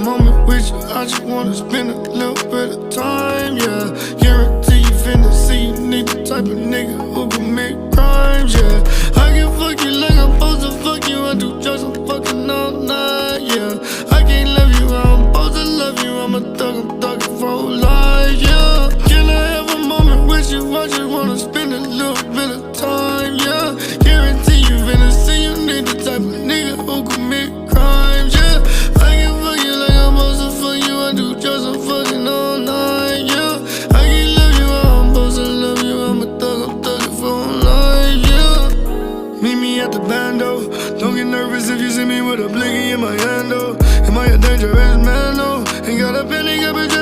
moment with you, I just wanna spend a little bit of time, yeah. Guarantee you finna see you need the type of nigga who commit crimes, yeah. I can fuck you like I'm supposed to fuck you. I do drugs, I'm fucking all night, yeah. I can't love you, I'm supposed to love you. I'm a thug, I'm thugging for life, yeah. Can I have a moment with you? I just wanna spend a little bit of time, yeah. Guarantee you finna see you need the type of nigga who commit crimes, yeah. I can fuck you like I'm supposed to fuck you. I do drugs, I'm fucking all night, yeah. I can't love you, I'm supposed to love you. I'm a thug, I'm thugging for life, yeah. Meet me at the bando. Don't get nervous if you see me with a blicky in my hand, though. Am I a dangerous man, though? Ain't got a penny, got bitch.